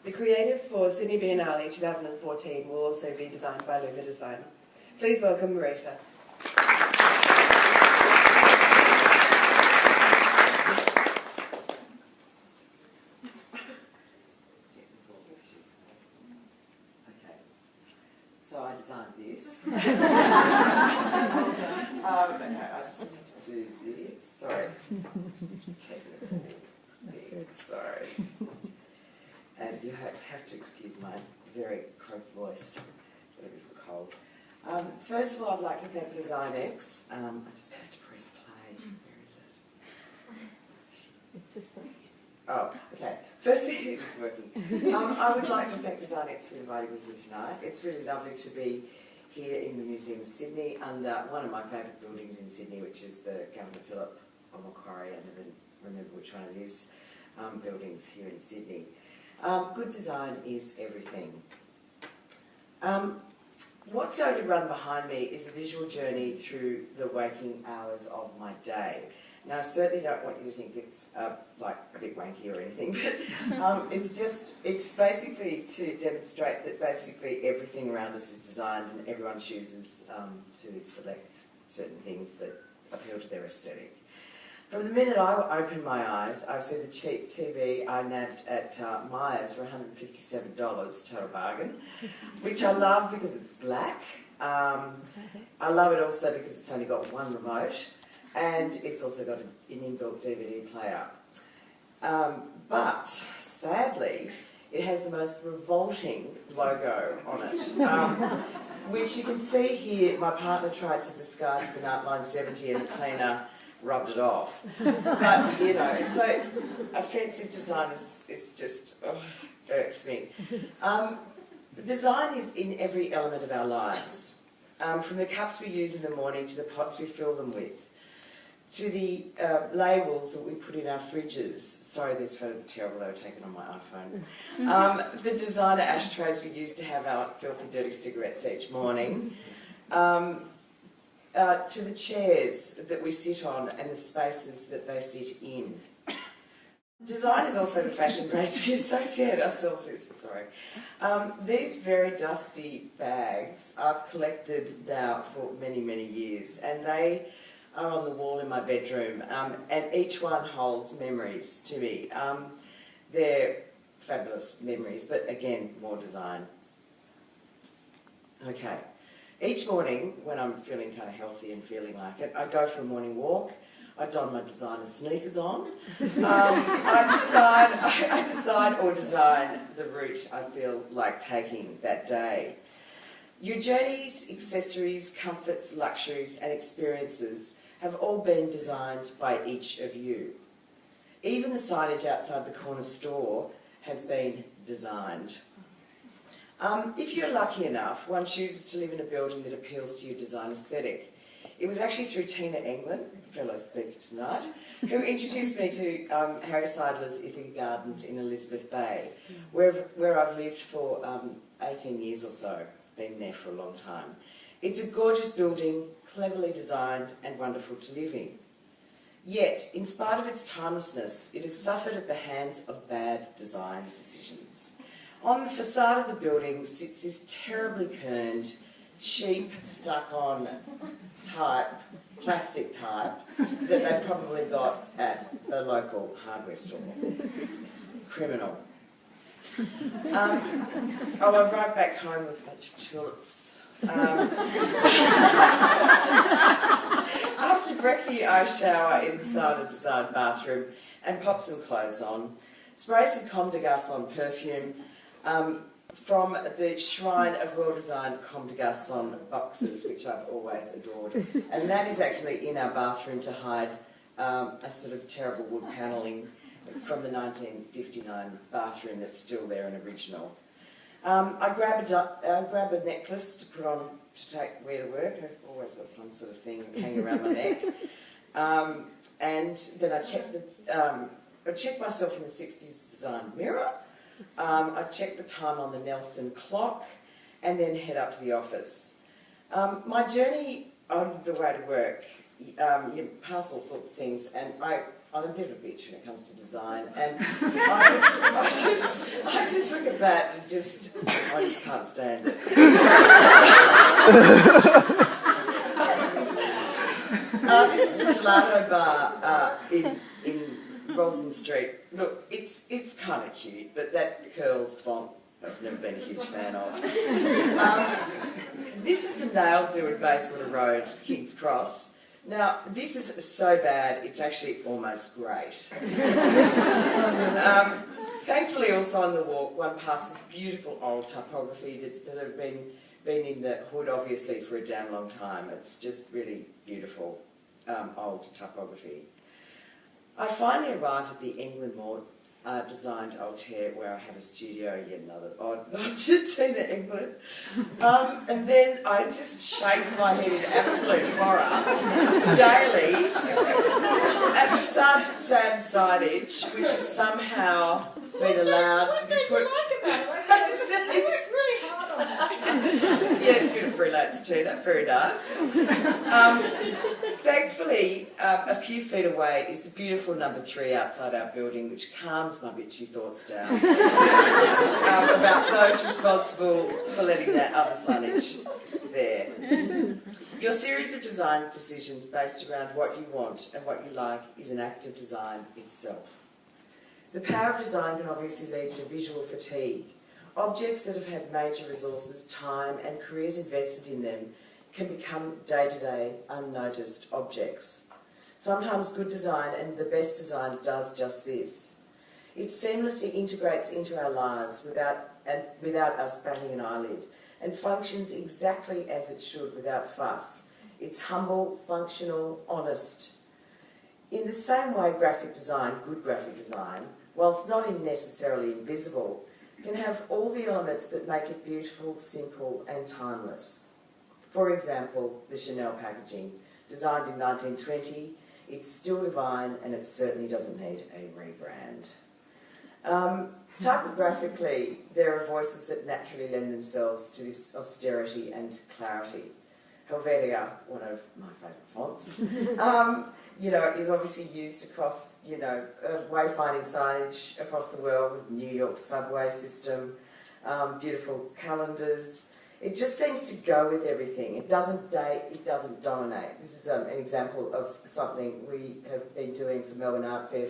The creative for Sydney Biennale 2014 will also be designed by Leuver Design. Please welcome Marita. So I designed this. Okay, I just need to do this. Sorry. Sorry. And you have to excuse my very croaked voice. It's a bit of a cold. First of all, I'd like to thank DesignEx. I just have to press play. Where is it? It's just that. Oh, okay. Firstly, it's working. I would like to thank DesignEx for inviting me here tonight. It's really lovely to be here in the Museum of Sydney under one of my favourite buildings in Sydney, which is the Governor Phillip or Macquarie, I never remember which one it is, buildings here in Sydney. Good design is everything. What's going to run behind me is a visual journey through the waking hours of my day. Now, I certainly don't want you to think it's like a bit wanky or anything, but it's basically to demonstrate that basically everything around us is designed and everyone chooses to select certain things that appeal to their aesthetic. From the minute I opened my eyes, I see the cheap TV I nabbed at Myers for $157, total bargain, which I love because it's black. I love it also because it's only got one remote. And it's also got an inbuilt DVD player. But, sadly, it has the most revolting logo on it, which you can see here. My partner tried to disguise with an Outline 70 and the cleaner rubbed it off. But, you know, so offensive design is just, irks me. Design is in every element of our lives, from the cups we use in the morning to the pots we fill them with, to the labels that we put in our fridges. Sorry, these photos are terrible, they were taken on my iPhone. The designer ashtrays we use to have our filthy, dirty cigarettes each morning. To the chairs that we sit on and the spaces that they sit in. Design is also the fashion brands we associate ourselves with, sorry. These very dusty bags I've collected now for many, many years, and they are on the wall in my bedroom, and each one holds memories to me. They're fabulous memories, but again, more design. Okay. Each morning, when I'm feeling kind of healthy and feeling like it, I go for a morning walk. I don my designer sneakers on. I decide or design the route I feel like taking that day. Your journeys, accessories, comforts, luxuries and experiences have all been designed by each of you. Even the signage outside the corner store has been designed. If you're lucky enough, one chooses to live in a building that appeals to your design aesthetic. It was actually through Tina England, fellow speaker tonight, who introduced me to Harry Seidler's Ithaca Gardens in Elizabeth Bay, where I've lived for 18 years or so, been there for a long time. It's a gorgeous building, cleverly designed and wonderful to live in. Yet, in spite of its timelessness, it has suffered at the hands of bad design decisions. On the facade of the building sits this terribly kerned, cheap, stuck-on type, plastic type, that they probably got at the local hardware store. Criminal. I arrived back home with a bunch of tulips. After brekkie, I shower inside a designed bathroom and pop some clothes on, spray some Comme des Garçons perfume from the shrine of well-designed Comme des Garçons boxes, which I've always adored. And that is actually in our bathroom to hide a sort of terrible wood panelling from the 1959 bathroom that's still there and original. I grab a necklace to put on to wear to work. I've always got some sort of thing hanging around my neck. And then I check myself in the 60s design mirror. I check the time on the Nelson clock and then head up to the office. My journey on the way to work, you pass all sorts of things, and I'm a bit of a bitch when it comes to design, and I just look at but I just can't stand it. This is the Gelato Bar in Roslyn Street. Look, it's kind of cute, but that Curls font I've never been a huge fan of. This is the Nail Zoo at Bayswater Road, King's Cross. Now, this is so bad, it's actually almost great. Thankfully, also on the walk, one passes beautiful old typography that have been in the hood, obviously, for a damn long time. It's just really beautiful old typography. I finally arrived at the England Mort designed Altair, where I have a studio, yet another odd nod to Tina England. And then I just shake my head in absolute horror daily at the Sergeant Sam signage, which has somehow been allowed to be put. It's really hard on that. Yeah, a bit of freelance Tina, very nice. Thankfully, a few feet away is the beautiful number 3 outside our building, which calms my bitchy thoughts down about those responsible for letting that other signage there. Your series of design decisions based around what you want and what you like is an act of design itself. The power of design can obviously lead to visual fatigue. Objects that have had major resources, time and careers invested in them can become day-to-day, unnoticed objects. Sometimes good design, and the best design, does just this. It seamlessly integrates into our lives without us batting an eyelid, and functions exactly as it should without fuss. It's humble, functional, honest. In the same way, graphic design, good graphic design, whilst not necessarily invisible, can have all the elements that make it beautiful, simple and timeless. For example, the Chanel packaging, designed in 1920, it's still divine and it certainly doesn't need a rebrand. Typographically, there are voices that naturally lend themselves to this austerity and clarity. Helvetica, one of my favourite fonts, is obviously used across, wayfinding signage across the world with New York's subway system, beautiful calendars. It just seems to go with everything. It doesn't date, it doesn't dominate. This is an example of something we have been doing for Melbourne Art Fair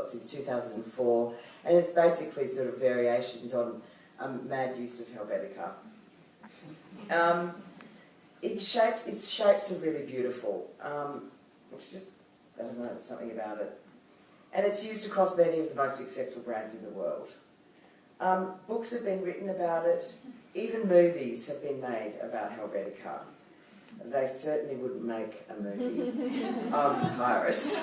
since 2004, and it's basically sort of variations on mad use of Helvetica. Its shapes are really beautiful. It's just, I don't know, there's something about it. And it's used across many of the most successful brands in the world. Books have been written about it. Even movies have been made about Helvetica. They certainly wouldn't make a movie on Papyrus.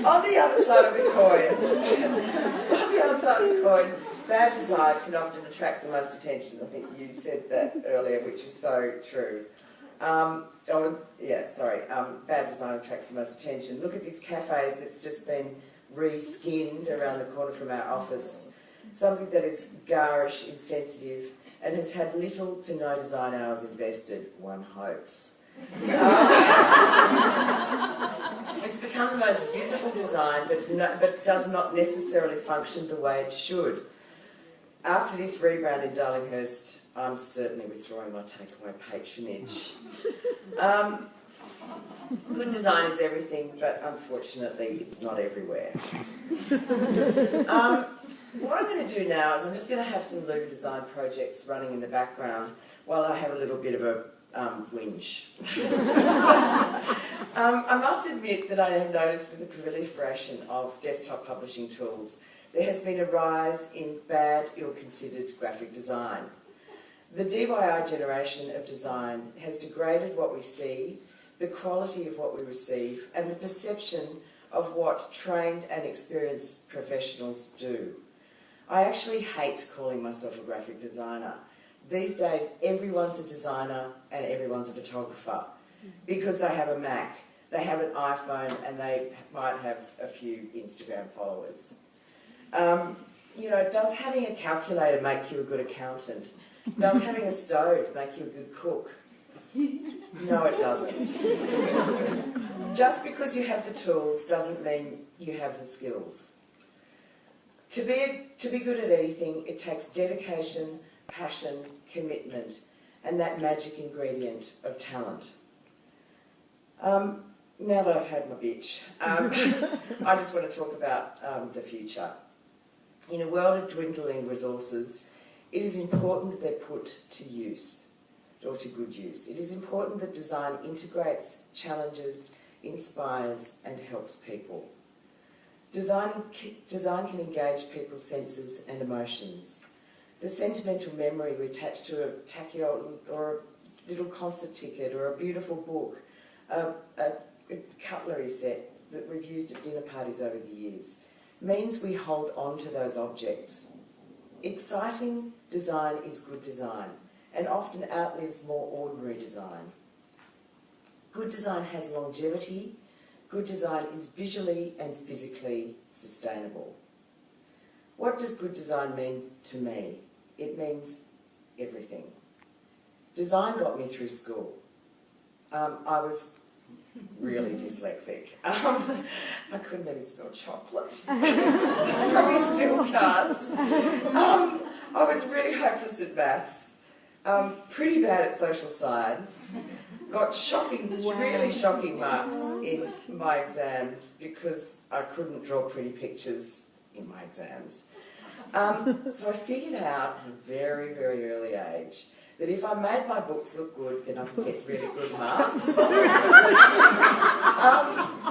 On the other side of the coin, bad design can often attract the most attention. I think you said that earlier, which is so true. Bad design attracts the most attention. Look at this cafe that's just been re-skinned around the corner from our office. Something that is garish, insensitive, and has had little to no design hours invested, one hopes. It's become the most visible design, but does not necessarily function the way it should. After this rebrand in Darlinghurst, I'm certainly withdrawing my takeaway patronage. Good design is everything, but unfortunately it's not everywhere. What I'm going to do now is I'm just going to have some Leuver design projects running in the background while I have a little bit of a whinge. I must admit that I have noticed with the proliferation of desktop publishing tools, there has been a rise in bad, ill-considered graphic design. The DIY generation of design has degraded what we see, the quality of what we receive, and the perception of what trained and experienced professionals do. I actually hate calling myself a graphic designer. These days, everyone's a designer and everyone's a photographer because they have a Mac, they have an iPhone, and they might have a few Instagram followers. Does having a calculator make you a good accountant? Does having a stove make you a good cook? No, it doesn't. Just because you have the tools doesn't mean you have the skills. To be good at anything, it takes dedication, passion, commitment, and that magic ingredient of talent. Now that I've had my bitch, I just want to talk about the future. In a world of dwindling resources, it is important that they're put to use, or to good use. It is important that design integrates, challenges, inspires, and helps people. Design can engage people's senses and emotions. The sentimental memory we attach to a tacky old, or a little concert ticket, or a beautiful book, a cutlery set that we've used at dinner parties over the years, means we hold on to those objects. Exciting design is good design, and often outlives more ordinary design. Good design has longevity. Good design is visually and physically sustainable. What does good design mean to me? It means everything. Design got me through school. I was really dyslexic. I couldn't even spell chocolate. Probably still can't. I was really hopeless at maths. Pretty bad at social science. Got really shocking marks in my exams because I couldn't draw pretty pictures in my exams. So I figured out at a very, very early age that if I made my books look good, then I could get really good marks.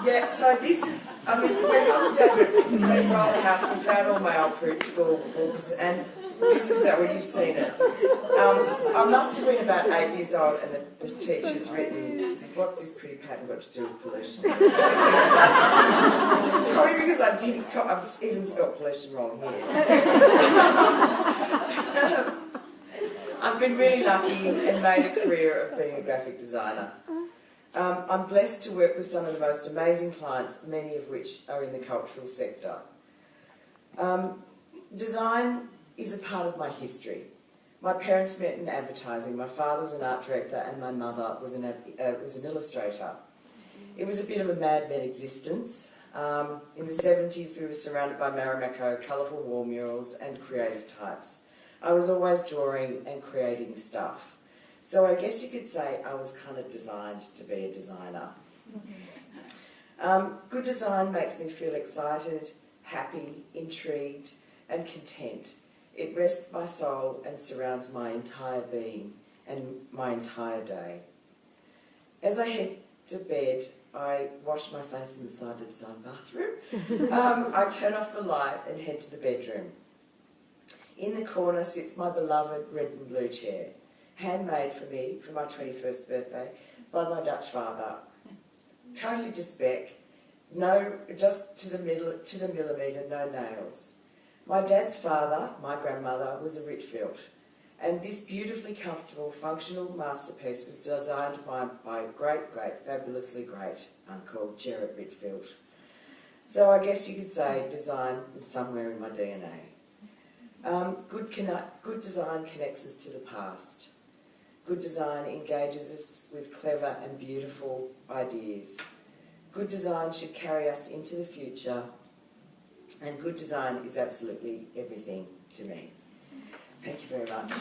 Yeah, so this is, when Mum and Dad went to they sold the house, we found all my old school books, and this is that when you've seen it. I must have been about 8 years old, and the teacher's written, "What's this pretty pattern got to do with pollution?" Probably because I've even spelled pollution wrong here. I've been really lucky and made a career of being a graphic designer. I'm blessed to work with some of the most amazing clients, many of which are in the cultural sector. Design is a part of my history. My parents met in advertising. My father was an art director and my mother was an illustrator. It was a bit of a Mad Men existence. In the 70s we were surrounded by Marimekko, colourful wall murals and creative types. I was always drawing and creating stuff. So I guess you could say I was kind of designed to be a designer. Good design makes me feel excited, happy, intrigued and content. It rests my soul and surrounds my entire being and my entire day. As I head to bed, I wash my face inside the design bathroom. I turn off the light and head to the bedroom. In the corner sits my beloved red and blue chair, handmade for me for my 21st birthday by my Dutch father. Totally just spec, just to the millimetre, no nails. My dad's father, my grandmother, was a Ritfield, and this beautifully comfortable, functional masterpiece was designed by great, fabulously great Uncle Gerard Ritfield. So I guess you could say design is somewhere in my DNA. Good design connects us to the past. Good design engages us with clever and beautiful ideas. Good design should carry us into the future. And good design is absolutely everything to me. Thank you very much.